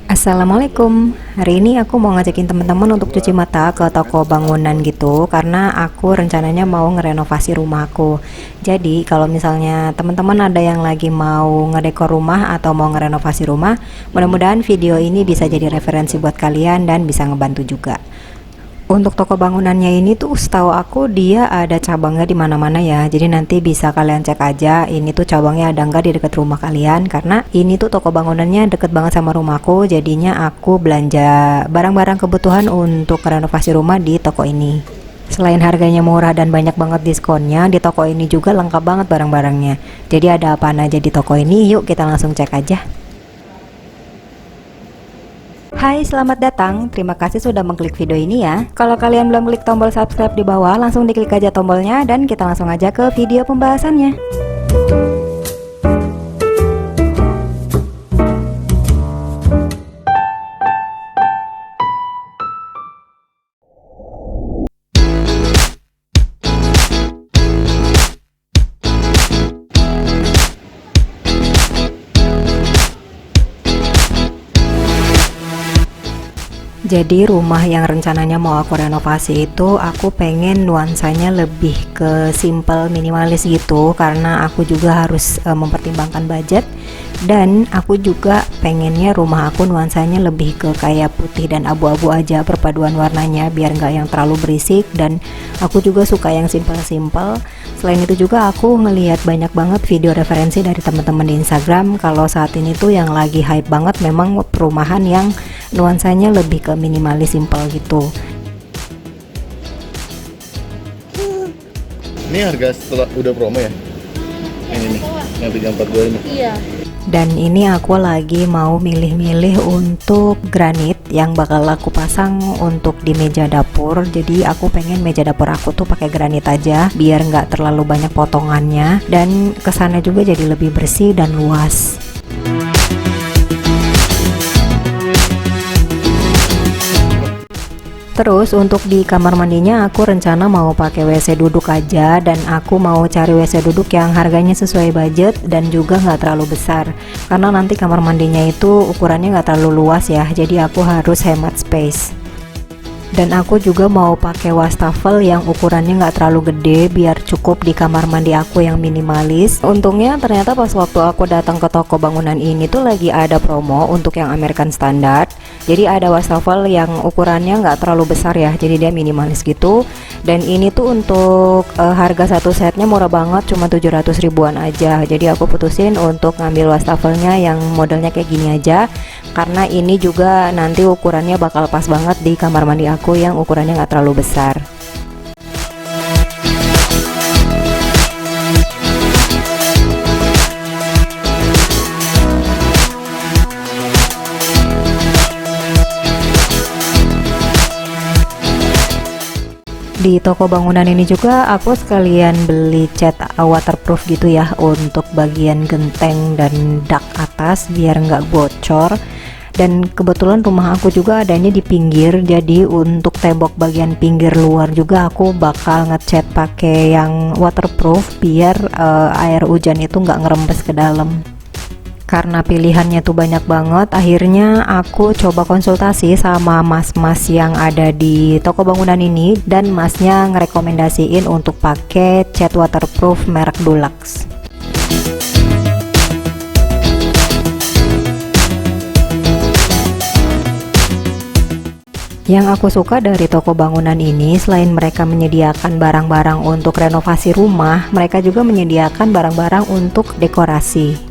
Assalamualaikum. Hari ini aku mau ngajakin teman-teman untuk cuci mata ke toko bangunan gitu karena aku rencananya mau ngerenovasi rumahku. Jadi kalau misalnya teman-teman ada yang lagi mau ngedekor rumah atau mau ngerenovasi rumah, mudah-mudahan video ini bisa jadi referensi buat kalian dan bisa ngebantu juga. Untuk toko bangunannya ini tuh setahu aku dia ada cabangnya di mana-mana ya. Jadi nanti bisa kalian cek aja ini tuh cabangnya ada nggak di dekat rumah kalian, karena ini tuh toko bangunannya deket banget sama rumahku. Jadinya aku belanja barang-barang kebutuhan untuk renovasi rumah di toko ini. Selain harganya murah dan banyak banget diskonnya, di toko ini juga lengkap banget barang-barangnya. Jadi ada apa aja di toko ini, yuk kita langsung cek aja. Hai, selamat datang. Terima kasih sudah mengklik video ini ya. Kalau kalian belum klik tombol subscribe di bawah, langsung diklik aja tombolnya dan kita langsung aja ke video pembahasannya. Jadi rumah yang rencananya mau aku renovasi itu aku pengen nuansanya lebih ke simple minimalis gitu, karena aku juga harus mempertimbangkan budget, dan aku juga pengennya rumah aku nuansanya lebih ke kayak putih dan abu-abu aja perpaduan warnanya, biar nggak yang terlalu berisik, dan aku juga suka yang simple-simple. Selain itu juga aku ngelihat banyak banget video referensi dari teman-teman di Instagram kalau saat ini tuh yang lagi hype banget memang perumahan yang nuansanya lebih ke minimalis simple gitu. Ini harga setelah udah promo ya? Yang ini, yang 342 ini. Iya. Dan ini aku lagi mau milih-milih untuk granit yang bakal aku pasang untuk di meja dapur. Jadi aku pengen meja dapur aku tuh pakai granit aja biar nggak terlalu banyak potongannya, dan kesannya juga jadi lebih bersih dan luas. Terus untuk di kamar mandinya aku rencana mau pakai WC duduk aja, dan aku mau cari WC duduk yang harganya sesuai budget dan juga nggak terlalu besar, karena nanti kamar mandinya itu ukurannya nggak terlalu luas ya, jadi aku harus hemat space. Dan aku juga mau pakai wastafel yang ukurannya nggak terlalu gede biar cukup di kamar mandi aku yang minimalis. Untungnya ternyata pas waktu aku datang ke toko bangunan ini tuh lagi ada promo untuk yang American Standard. Jadi ada wastafel yang ukurannya nggak terlalu besar ya, jadi dia minimalis gitu. Dan ini tuh untuk harga satu setnya murah banget, cuma 700 ribuan aja. Jadi aku putusin untuk ngambil wastafelnya yang modelnya kayak gini aja, karena ini juga nanti ukurannya bakal pas banget di kamar mandi aku yang ukurannya nggak terlalu besar. Di toko bangunan ini juga aku sekalian beli cat waterproof gitu ya untuk bagian genteng dan dak atas biar nggak bocor. Dan kebetulan rumah aku juga adanya di pinggir, jadi untuk tembok bagian pinggir luar juga aku bakal ngecat pakai yang waterproof biar air hujan itu nggak ngerembes ke dalam. Karena pilihannya tuh banyak banget, akhirnya aku coba konsultasi sama mas-mas yang ada di toko bangunan ini, dan masnya ngerekomendasiin untuk pakai cat waterproof merek Dulux. Yang aku suka dari toko bangunan ini, selain mereka menyediakan barang-barang untuk renovasi rumah, mereka juga menyediakan barang-barang untuk dekorasi.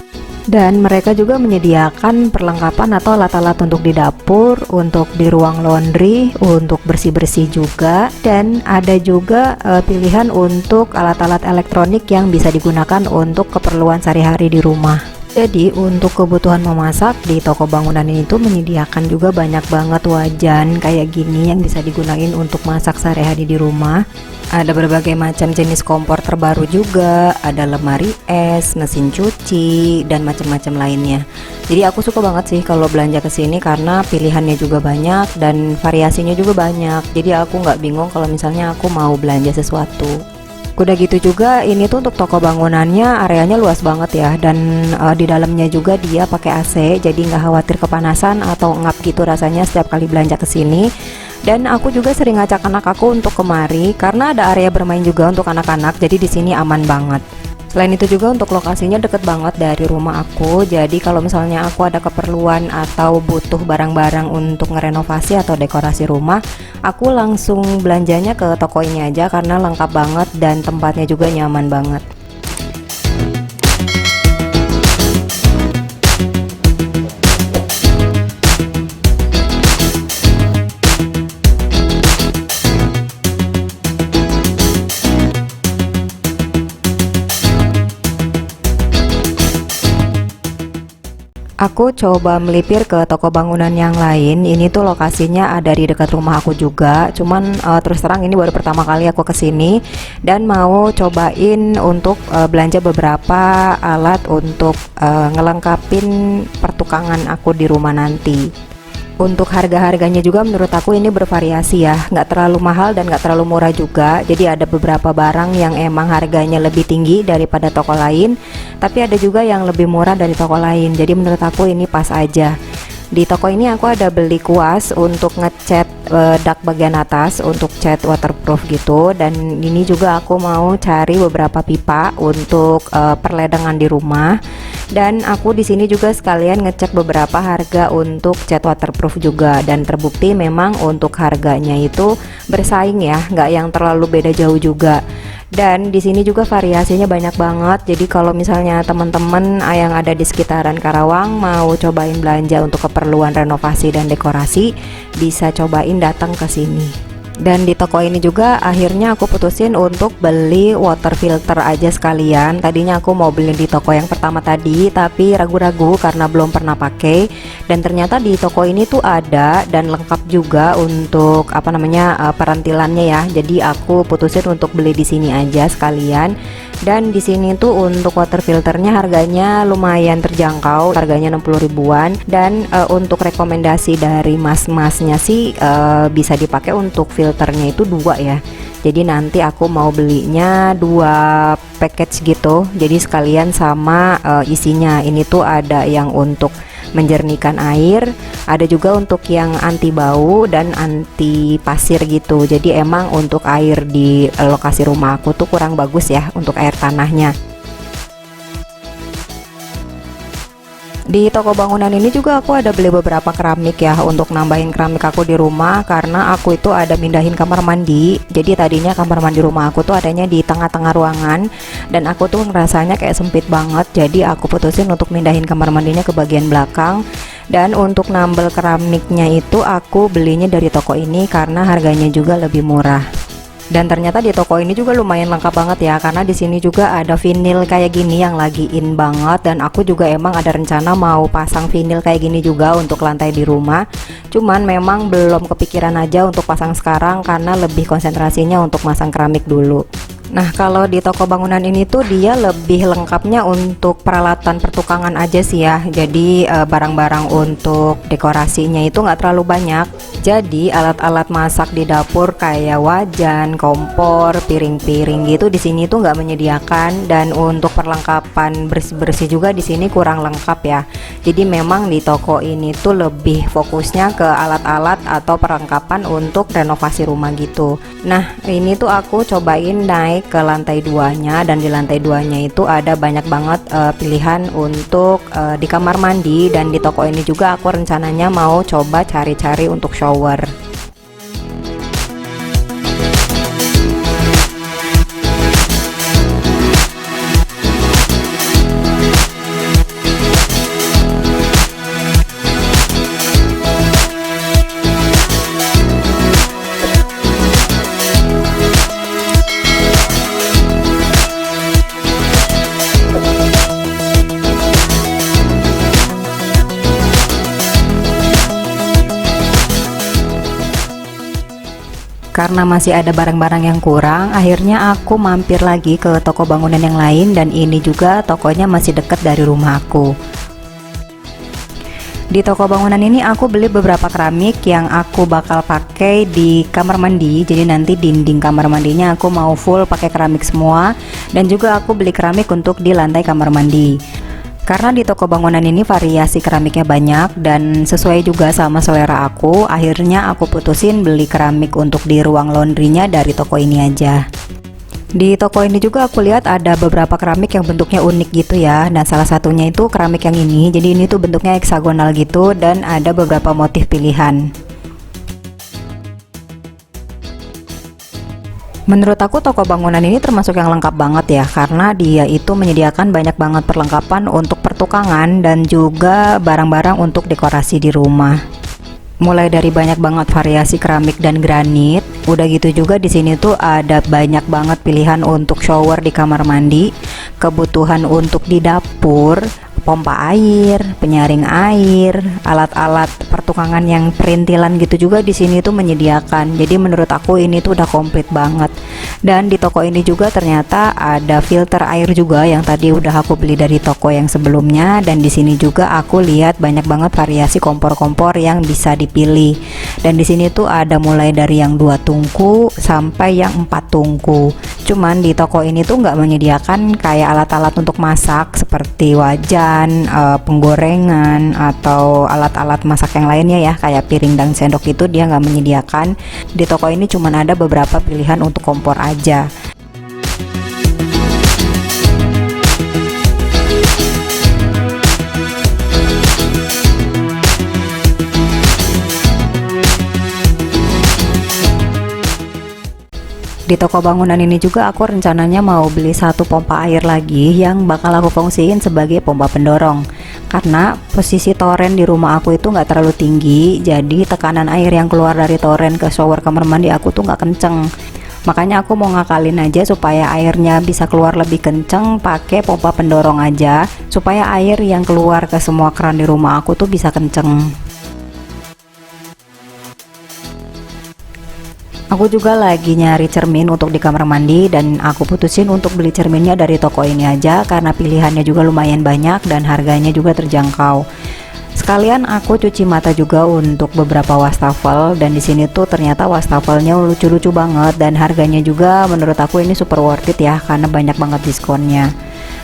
Dan mereka juga menyediakan perlengkapan atau alat-alat untuk di dapur, untuk di ruang laundry, untuk bersih-bersih juga. Dan ada juga pilihan untuk alat-alat elektronik yang bisa digunakan untuk keperluan sehari-hari di rumah. Jadi untuk kebutuhan memasak di toko bangunan ini tuh menyediakan juga banyak banget wajan kayak gini yang bisa digunain untuk masak sehari-hari di rumah. Ada berbagai macam jenis kompor terbaru juga, ada lemari es, mesin cuci, dan macam-macam lainnya. Jadi aku suka banget sih kalau belanja ke sini karena pilihannya juga banyak dan variasinya juga banyak. Jadi aku nggak bingung kalau misalnya aku mau belanja sesuatu. Udah gitu juga ini tuh untuk toko bangunannya areanya luas banget ya, dan di dalamnya juga dia pakai AC, jadi nggak khawatir kepanasan atau ngap gitu rasanya setiap kali belanja ke sini. Dan aku juga sering ngajak anak aku untuk kemari karena ada area bermain juga untuk anak-anak, jadi di sini aman banget. Selain itu juga untuk lokasinya deket banget dari rumah aku, jadi kalau misalnya aku ada keperluan atau butuh barang-barang untuk ngerenovasi atau dekorasi rumah, aku langsung belanjanya ke toko ini aja karena lengkap banget dan tempatnya juga nyaman banget. Aku coba melipir ke toko bangunan yang lain. Ini tuh lokasinya ada di dekat rumah aku juga. Cuman terus terang ini baru pertama kali aku kesini dan mau cobain untuk belanja beberapa alat untuk ngelengkapin pertukangan aku di rumah nanti. Untuk harga-harganya juga menurut aku ini bervariasi ya, nggak terlalu mahal dan nggak terlalu murah juga. Jadi ada beberapa barang yang emang harganya lebih tinggi daripada toko lain, tapi ada juga yang lebih murah dari toko lain. Jadi menurut aku ini pas aja. Di toko ini aku ada beli kuas untuk ngecat dak bagian atas untuk cat waterproof gitu, dan ini juga aku mau cari beberapa pipa untuk perledengan di rumah. Dan aku di sini juga sekalian ngecek beberapa harga untuk cat waterproof juga, dan terbukti memang untuk harganya itu bersaing ya, nggak yang terlalu beda jauh juga. Dan di sini juga variasinya banyak banget. Jadi kalau misalnya teman-teman yang ada di sekitaran Karawang mau cobain belanja untuk keperluan renovasi dan dekorasi, bisa cobain datang ke sini. Dan di toko ini juga akhirnya aku putusin untuk beli water filter aja sekalian. Tadinya aku mau beli di toko yang pertama tadi, tapi ragu-ragu karena belum pernah pakai. Dan ternyata di toko ini tuh ada dan lengkap juga untuk perantilannya ya. Jadi aku putusin untuk beli di sini aja sekalian. Dan di sini tuh untuk water filternya harganya lumayan terjangkau, harganya 60 ribuan. Dan untuk rekomendasi dari mas-masnya sih bisa dipakai untuk filternya itu 2 ya. Jadi nanti aku mau belinya 2 package gitu. Jadi sekalian sama isinya. Ini tuh ada yang untuk menjernihkan air, ada juga untuk yang anti bau dan anti pasir gitu. Jadi emang untuk air di lokasi rumah aku tuh kurang bagus ya untuk air tanahnya. Di toko bangunan ini juga aku ada beli beberapa keramik ya untuk nambahin keramik aku di rumah, karena aku itu ada mindahin kamar mandi. Jadi tadinya kamar mandi rumah aku tuh adanya di tengah-tengah ruangan dan aku tuh ngerasanya kayak sempit banget. Jadi aku putusin untuk mindahin kamar mandinya ke bagian belakang. Dan untuk nambel keramiknya itu aku belinya dari toko ini karena harganya juga lebih murah. Dan ternyata di toko ini juga lumayan lengkap banget ya, karena di sini juga ada vinil kayak gini yang lagi in banget, dan aku juga emang ada rencana mau pasang vinil kayak gini juga untuk lantai di rumah. Cuman memang belum kepikiran aja untuk pasang sekarang karena lebih konsentrasinya untuk masang keramik dulu. Nah, kalau di toko bangunan ini tuh dia lebih lengkapnya untuk peralatan pertukangan aja sih ya. Jadi barang-barang untuk dekorasinya itu nggak terlalu banyak. Jadi alat-alat masak di dapur kayak wajan, kompor, piring-piring gitu di sini tuh nggak menyediakan. Dan untuk perlengkapan bersih-bersih juga di sini kurang lengkap ya. Jadi memang di toko ini tuh lebih fokusnya ke alat-alat atau perlengkapan untuk renovasi rumah gitu. Nah, ini tuh aku cobain naik ke lantai 2-nya, dan di lantai 2-nya itu ada banyak banget pilihan untuk di kamar mandi. Dan di toko ini juga aku rencananya mau coba cari-cari untuk shower. Karena masih ada barang-barang yang kurang, akhirnya aku mampir lagi ke toko bangunan yang lain, dan ini juga tokonya masih dekat dari rumah aku. Di toko bangunan ini aku beli beberapa keramik yang aku bakal pakai di kamar mandi. Jadi nanti dinding kamar mandinya aku mau full pakai keramik semua, dan juga aku beli keramik untuk di lantai kamar mandi. Karena di toko bangunan ini variasi keramiknya banyak dan sesuai juga sama selera aku, akhirnya aku putusin beli keramik untuk di ruang laundrynya dari toko ini aja. Di toko ini juga aku lihat ada beberapa keramik yang bentuknya unik gitu ya. Dan salah satunya itu keramik yang ini. Jadi ini tuh bentuknya heksagonal gitu dan ada beberapa motif pilihan. Menurut aku toko bangunan ini termasuk yang lengkap banget ya, karena dia itu menyediakan banyak banget perlengkapan untuk pertukangan dan juga barang-barang untuk dekorasi di rumah. Mulai dari banyak banget variasi keramik dan granit. Udah gitu juga di sini tuh ada banyak banget pilihan untuk shower di kamar mandi, kebutuhan untuk di dapur, pompa air, penyaring air, alat-alat pertukangan yang perintilan gitu juga di sini tuh menyediakan. Jadi menurut aku ini tuh udah komplit banget. Dan di toko ini juga ternyata ada filter air juga yang tadi udah aku beli dari toko yang sebelumnya. Dan di sini juga aku lihat banyak banget variasi kompor-kompor yang bisa dipilih. Dan di sini tuh ada mulai dari yang 2 tungku sampai yang 4 tungku. Cuman di toko ini tuh nggak menyediakan kayak alat-alat untuk masak seperti wajan, penggorengan atau alat-alat masak yang lainnya ya, kayak piring dan sendok itu dia nggak menyediakan. Di toko ini cuman ada beberapa pilihan untuk kompor aja. Di toko bangunan ini juga aku rencananya mau beli 1 pompa air lagi yang bakal aku fungsiin sebagai pompa pendorong. Karena posisi toren di rumah aku itu nggak terlalu tinggi, jadi tekanan air yang keluar dari toren ke shower kamar mandi aku tuh nggak kenceng. Makanya aku mau ngakalin aja supaya airnya bisa keluar lebih kenceng, pakai pompa pendorong aja, supaya air yang keluar ke semua keran di rumah aku tuh bisa kenceng. Aku juga lagi nyari cermin untuk di kamar mandi dan aku putusin untuk beli cerminnya dari toko ini aja karena pilihannya juga lumayan banyak dan harganya juga terjangkau. Sekalian aku cuci mata juga untuk beberapa wastafel, dan di sini tuh ternyata wastafelnya lucu-lucu banget dan harganya juga menurut aku ini super worth it ya karena banyak banget diskonnya.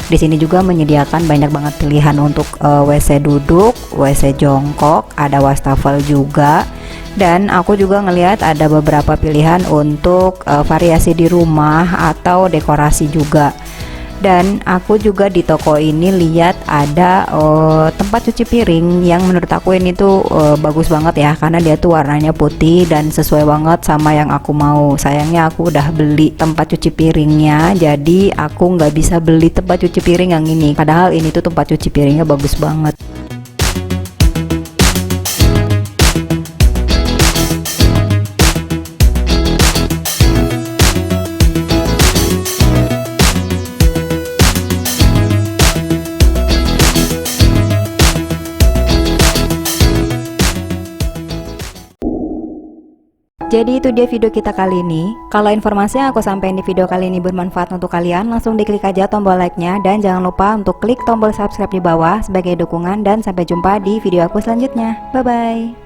Di sini juga menyediakan banyak banget pilihan untuk WC duduk, WC jongkok, ada wastafel juga. Dan aku juga ngelihat ada beberapa pilihan untuk variasi di rumah atau dekorasi juga. Dan aku juga di toko ini lihat ada tempat cuci piring yang menurut aku ini tuh bagus banget ya, karena dia tuh warnanya putih dan sesuai banget sama yang aku mau. Sayangnya aku udah beli tempat cuci piringnya, jadi aku nggak bisa beli tempat cuci piring yang ini, padahal ini tuh tempat cuci piringnya bagus banget. Jadi itu dia video kita kali ini. Kalau informasi yang aku sampaikan di video kali ini bermanfaat untuk kalian, langsung diklik aja tombol like-nya dan jangan lupa untuk klik tombol subscribe di bawah sebagai dukungan, dan sampai jumpa di video aku selanjutnya. Bye bye.